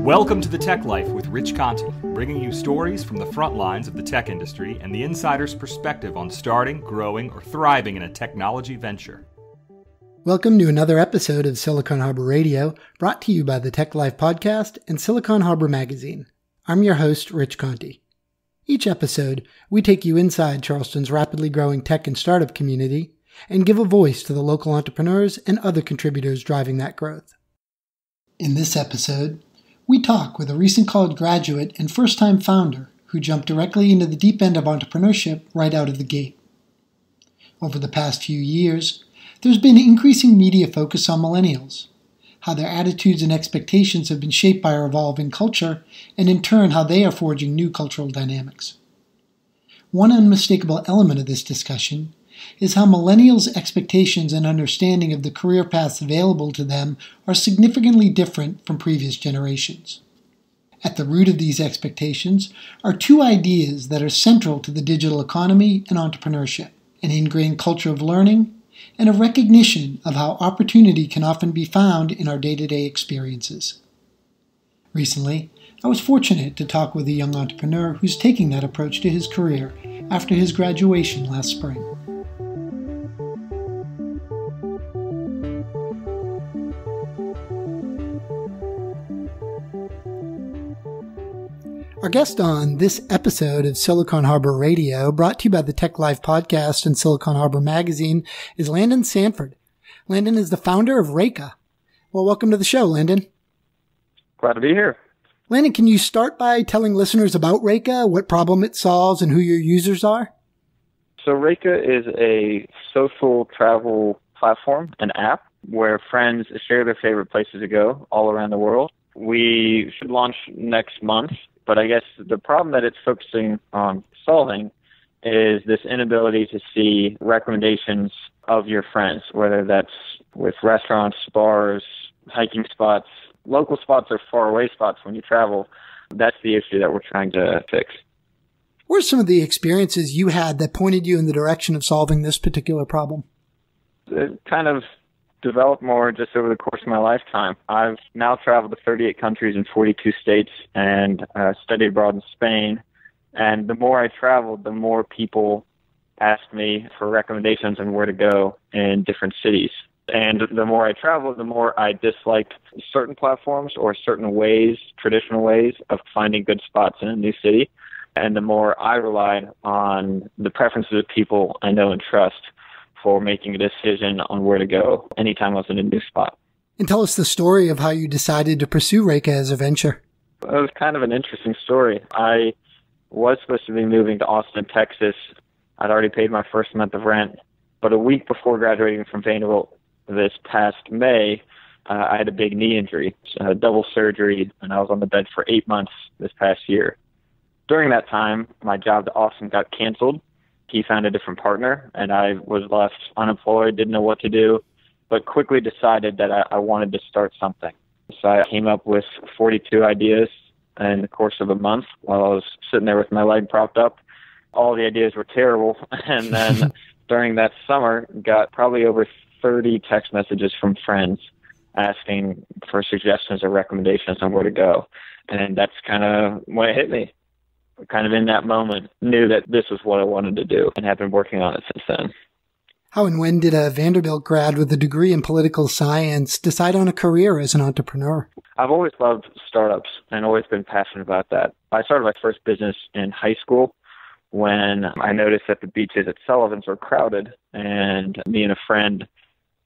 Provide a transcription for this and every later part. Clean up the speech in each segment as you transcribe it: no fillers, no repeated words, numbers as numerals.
Welcome to The Tech Life with Rich Conte, bringing you stories from the front lines of the tech industry and the insider's perspective on starting, growing, or thriving in a technology venture. Welcome to another episode of Silicon Harbor Radio, brought to you by the Tech Life podcast and Silicon Harbor Magazine. I'm your host, Rich Conte. Each episode, we take you inside Charleston's rapidly growing tech and startup community and give a voice to the local entrepreneurs and other contributors driving that growth. In this episode, we talk with a recent college graduate and first-time founder who jumped directly into the deep end of entrepreneurship right out of the gate. Over the past few years, there's been increasing media focus on millennials, how their attitudes and expectations have been shaped by our evolving culture, and in turn how they are forging new cultural dynamics. One unmistakable element of this discussion is how millennials' expectations and understanding of the career paths available to them are significantly different from previous generations. At the root of these expectations are two ideas that are central to the digital economy and entrepreneurship: an ingrained culture of learning and a recognition of how opportunity can often be found in our day-to-day experiences. Recently, I was fortunate to talk with a young entrepreneur who's taking that approach to his career after his graduation last spring. Our guest on this episode of Silicon Harbor Radio, brought to you by the Tech Life podcast and Silicon Harbor Magazine, is Landon Sanford. Landon is the founder of Rayka. Well, welcome to the show, Landon. Glad to be here. Landon, can you start by telling listeners about Rayka, what problem it solves, and who your users are? So Rayka is a social travel platform, an app, where friends share their favorite places to go all around the world. We should launch next month. But I guess the problem that it's focusing on solving is this inability to see recommendations of your friends, whether that's with restaurants, bars, hiking spots, local spots, or faraway spots when you travel. That's the issue that we're trying to fix. What are some of the experiences you had that pointed you in the direction of solving this particular problem? It kind of developed more just over the course of my lifetime. I've now traveled to 38 countries in 42 states and studied abroad in Spain. And the more I traveled, the more people asked me for recommendations on where to go in different cities. And the more I traveled, the more I disliked certain platforms or certain ways, traditional ways of finding good spots in a new city. And the more I relied on the preferences of people I know and trust for making a decision on where to go anytime I was in a new spot. And tell us the story of how you decided to pursue Rayka as a venture. It was kind of an interesting story. I was supposed to be moving to Austin, Texas. I'd already paid my first month of rent, but a week before graduating from Vanderbilt this past May, I had a big knee injury, double surgery, and I was on the bed for 8 months this past year. During that time, my job to Austin got canceled. He found a different partner, and I was left unemployed, didn't know what to do, but quickly decided that I wanted to start something. So I came up with 42 ideas in the course of a month while I was sitting there with my leg propped up. All the ideas were terrible, and then during that summer, got probably over 30 text messages from friends asking for suggestions or recommendations on where to go. And that's kind of when it hit me. Kind of in that moment, knew that this was what I wanted to do and have been working on it since then. How and when did a Vanderbilt grad with a degree in political science decide on a career as an entrepreneur? I've always loved startups and always been passionate about that. I started my first business in high school when I noticed that the beaches at Sullivan's were crowded, and me and a friend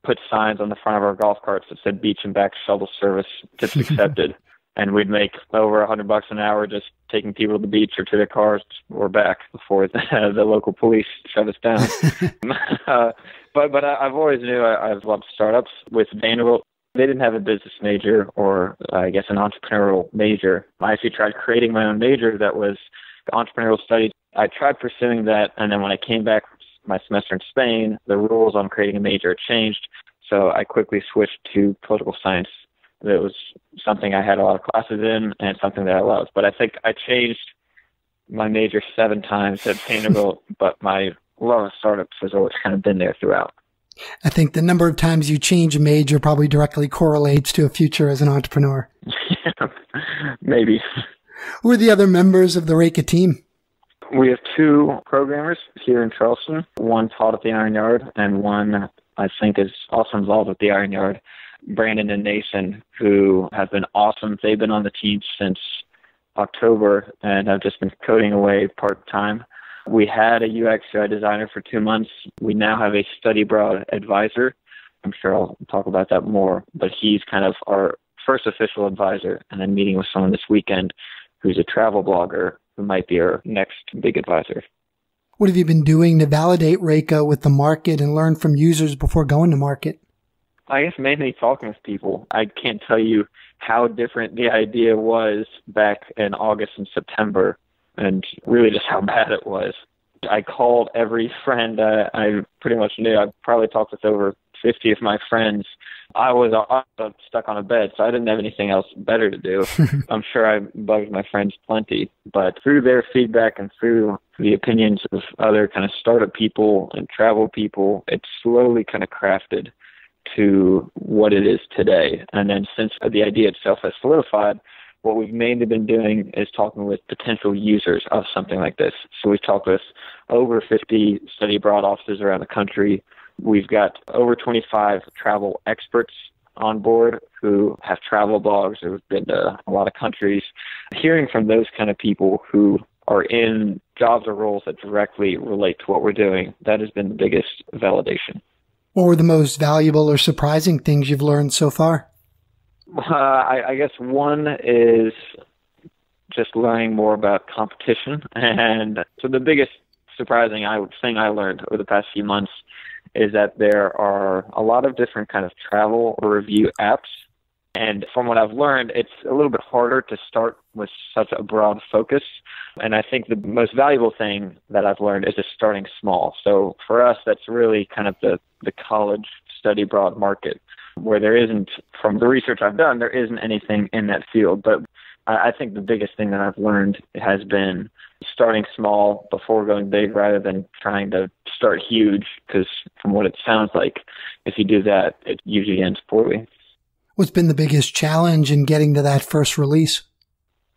put signs on the front of our golf carts that said beach and back shuttle service, tips accepted. And we'd make over $100 an hour just taking people to the beach or to their cars or back before the local police shut us down. But I've always knew I've loved startups. With Vanderbilt, they didn't have a business major or I guess an entrepreneurial major. I actually tried creating my own major that was entrepreneurial studies. I tried pursuing that, and then when I came back from my semester in Spain, the rules on creating a major changed, so I quickly switched to political science. It was something I had a lot of classes in and something that I loved. But I think I changed my major 7 times at Vanderbilt, but my love of startups has always kind of been there throughout. I think the number of times you change a major probably directly correlates to a future as an entrepreneur. Maybe. Who are the other members of the Rayka team? We have two programmers here in Charleston. One taught at the Iron Yard, and one I think is also involved with the Iron Yard, Brandon and Nathan, who have been awesome. They've been on the team since October and have just been coding away part-time. We had a UX UI designer for 2 months. We now have a study abroad advisor. I'm sure I'll talk about that more, but he's kind of our first official advisor, and then meeting with someone this weekend who's a travel blogger who might be our next big advisor. What have you been doing to validate Rayka with the market and learn from users before going to market? I guess mainly talking with people. I can't tell you how different the idea was back in August and September, and really just how bad it was. I called every friend I pretty much knew. I probably talked with over 50 of my friends. I was stuck on a bed, so I didn't have anything else better to do. I'm sure I bugged my friends plenty, but through their feedback and through the opinions of other kind of startup people and travel people, it slowly kind of crafted to what it is today. And then since the idea itself has solidified, what we've mainly been doing is talking with potential users of something like this. So we've talked with over 50 study abroad offices around the country. We've got over 25 travel experts on board who have travel blogs, who've been to a lot of countries. Hearing from those kind of people who are in jobs or roles that directly relate to what we're doing, that has been the biggest validation. What were the most valuable or surprising things you've learned so far? I guess one is just learning more about competition. And so the biggest surprising thing I learned over the past few months is that there are a lot of different kind of travel or review apps. And from what I've learned, it's a little bit harder to start with such a broad focus. And I think the most valuable thing that I've learned is just starting small. So for us, that's really kind of the college study abroad market, where there isn't, from the research I've done, there isn't anything in that field. But I think the biggest thing that I've learned has been starting small before going big rather than trying to start huge, because from what it sounds like, if you do that, it usually ends poorly. What's been the biggest challenge in getting to that first release?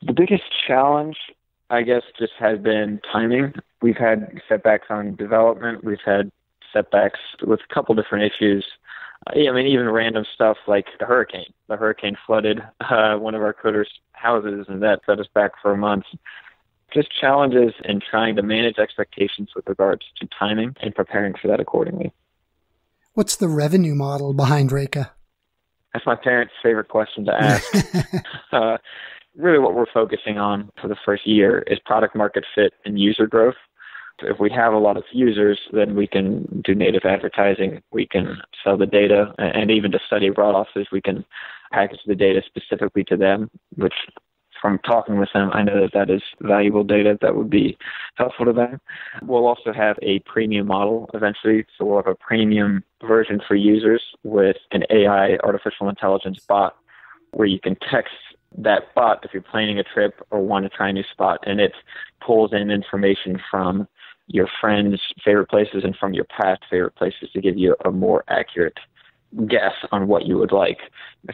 The biggest challenge, I guess, just has been timing. We've had setbacks on development. We've had setbacks with a couple different issues. Even random stuff like the hurricane. The hurricane flooded one of our coders' houses, and that set us back for a month. Just challenges in trying to manage expectations with regards to timing and preparing for that accordingly. What's the revenue model behind Rayka? That's my parents' favorite question to ask. Really what we're focusing on for the first year is product market fit and user growth. If we have a lot of users, then we can do native advertising. We can sell the data, and even to study abroad offices, we can package the data specifically to them, which from talking with them, I know that is valuable data that would be helpful to them. We'll also have a premium model eventually. So we'll have a premium version for users with an AI artificial intelligence bot where you can text that bot if you're planning a trip or want to try a new spot, and it pulls in information from your friends' favorite places and from your past favorite places to give you a more accurate guess on what you would like.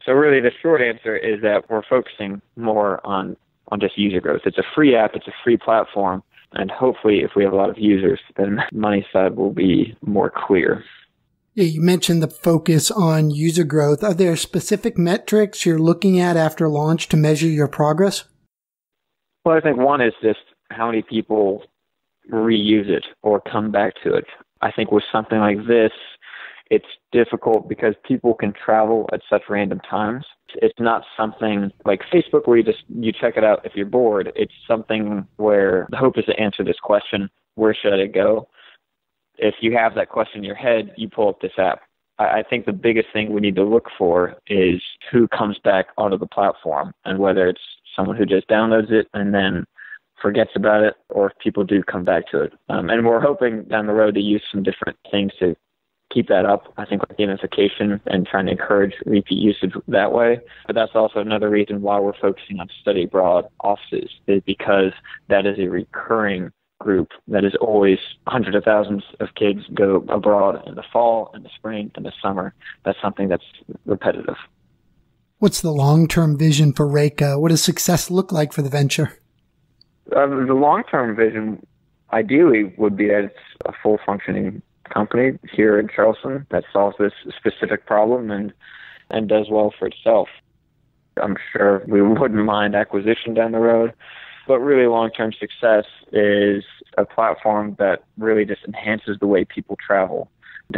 So really the short answer is that we're focusing more on just user growth. It's a free app, it's a free platform, and hopefully if we have a lot of users, then the money side will be more clear. Yeah, you mentioned the focus on user growth. Are there specific metrics you're looking at after launch to measure your progress? Well, I think one is just how many people reuse it or come back to it. I think with something like this, it's difficult because people can travel at such random times. It's not something like Facebook where you check it out if you're bored. It's something where the hope is to answer this question, where should I go? If you have that question in your head, you pull up this app. I think the biggest thing we need to look for is who comes back onto the platform, and whether it's someone who just downloads it and then forgets about it, or if people do come back to it. And we're hoping down the road to use some different things to keep that up. I think like gamification and trying to encourage repeat usage that way. But that's also another reason why we're focusing on study abroad offices, is because that is a recurring group that is always hundreds of thousands of kids go abroad in the fall, in the spring, in the summer. That's something that's repetitive. What's the long-term vision for Rayka? What does success look like for the venture? The long-term vision, ideally, would be that it's a full-functioning company here in Charleston that solves this specific problem and does well for itself. I'm sure we wouldn't mind acquisition down the road, but really long-term success is a platform that really just enhances the way people travel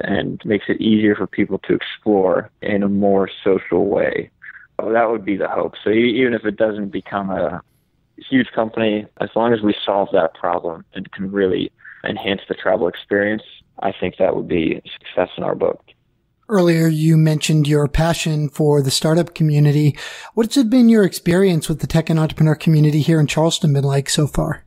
and makes it easier for people to explore in a more social way. So that would be the hope. So even if it doesn't become a huge company, as long as we solve that problem and can really enhance the travel experience, I think that would be success in our book. Earlier, you mentioned your passion for the startup community. What's it been your experience with the tech and entrepreneur community here in Charleston been like so far?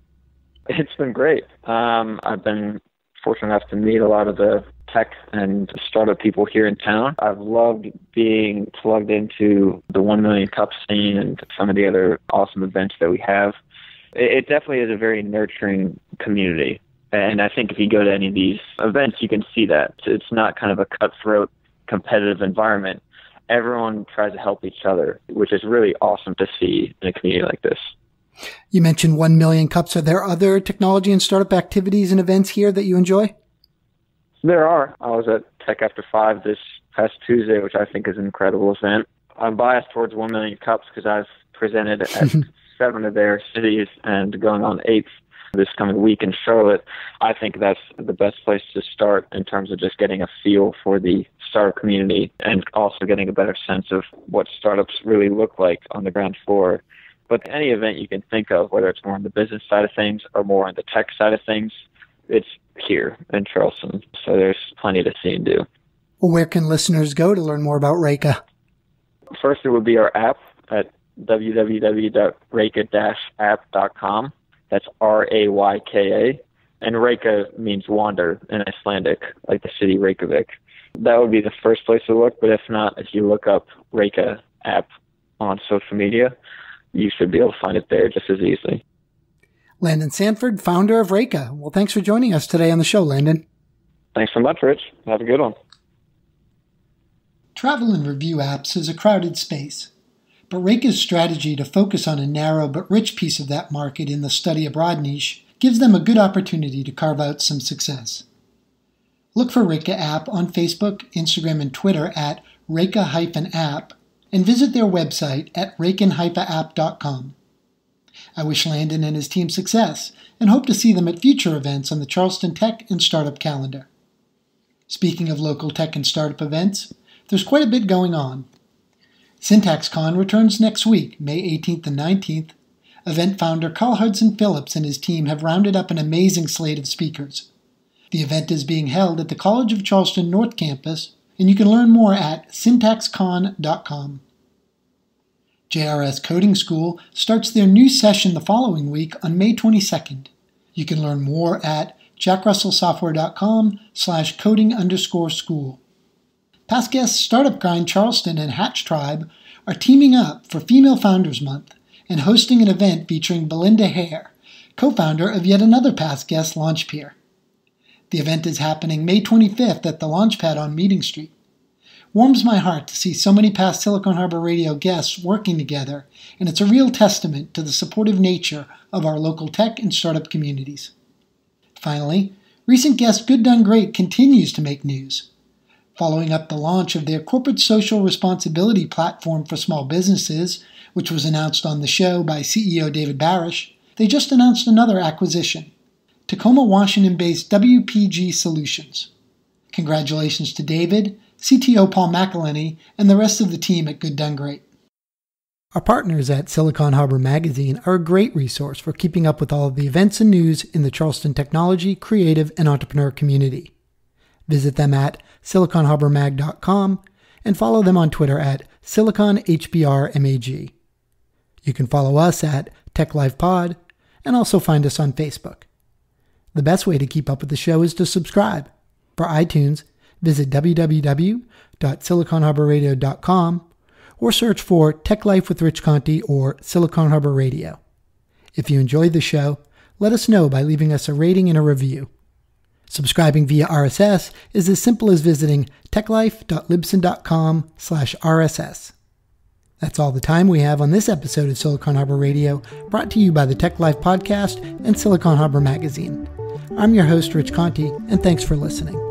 It's been great. I've been fortunate enough to meet a lot of the tech and startup people here in town. I've loved being plugged into the 1 Million Cup scene and some of the other awesome events that we have. It definitely is a very nurturing community. And I think if you go to any of these events, you can see that. It's not kind of a cutthroat, competitive environment. Everyone tries to help each other, which is really awesome to see in a community like this. You mentioned 1 Million Cups. Are there other technology and startup activities and events here that you enjoy? There are. I was at Tech After 5 this past Tuesday, which I think is an incredible event. I'm biased towards 1 Million Cups because I've presented at 7 of their cities and going on 8th this coming week in Charlotte. I think that's the best place to start in terms of just getting a feel for the startup community and also getting a better sense of what startups really look like on the ground floor. But any event you can think of, whether it's more on the business side of things or more on the tech side of things, it's here in Charleston. So there's plenty to see and do. Well, where can listeners go to learn more about Rayka? First, it would be our app at www.rayka-app.com. That's Rayka. And Rayka means wander in Icelandic, like the city Reykjavik. That would be the first place to look. But if not, if you look up Rayka app on social media, you should be able to find it there just as easily. Landon Sanford, founder of Rayka. Well, thanks for joining us today on the show, Landon. Thanks so much, Rich. Have a good one. Travel and review apps is a crowded space, but Rayka's strategy to focus on a narrow but rich piece of that market in the study abroad niche gives them a good opportunity to carve out some success. Look for Rayka app on Facebook, Instagram, and Twitter at Rayka-app, and visit their website at rayka-app.com. I wish Landon and his team success and hope to see them at future events on the Charleston Tech and Startup calendar. Speaking of local tech and startup events, there's quite a bit going on. SyntaxCon returns next week, May 18th and 19th. Event founder Carl Hudson Phillips and his team have rounded up an amazing slate of speakers. The event is being held at the College of Charleston North Campus, and you can learn more at syntaxcon.com. JRS Coding School starts their new session the following week on May 22nd. You can learn more at jackrussellsoftware.com/coding_school. Past guests Startup Grind Charleston and Hatch Tribe are teaming up for Female Founders Month and hosting an event featuring Belinda Hare, co-founder of yet another past guest, Launchpeer. The event is happening May 25th at the Launchpad on Meeting Street. Warms my heart to see so many past Silicon Harbor Radio guests working together, and it's a real testament to the supportive nature of our local tech and startup communities. Finally, recent guest Good Done Great continues to make news. Following up the launch of their corporate social responsibility platform for small businesses, which was announced on the show by CEO David Barish, they just announced another acquisition, Tacoma, Washington-based WPG Solutions. Congratulations to David, CTO Paul McElhenney, and the rest of the team at Good Done Great. Our partners at Silicon Harbor Magazine are a great resource for keeping up with all of the events and news in the Charleston technology, creative, and entrepreneur community. Visit them at siliconharbormag.com and follow them on Twitter at SiliconHBRMAG. You can follow us at TechLifePod and also find us on Facebook. The best way to keep up with the show is to subscribe. For iTunes, visit www.siliconharborradio.com or search for Tech Life with Rich Conte or Silicon Harbor Radio. If you enjoyed the show, let us know by leaving us a rating and a review. Subscribing via RSS is as simple as visiting techlife.libsyn.com/RSS. That's all the time we have on this episode of Silicon Harbor Radio, brought to you by the Tech Life Podcast and Silicon Harbor Magazine. I'm your host, Rich Conte, and thanks for listening.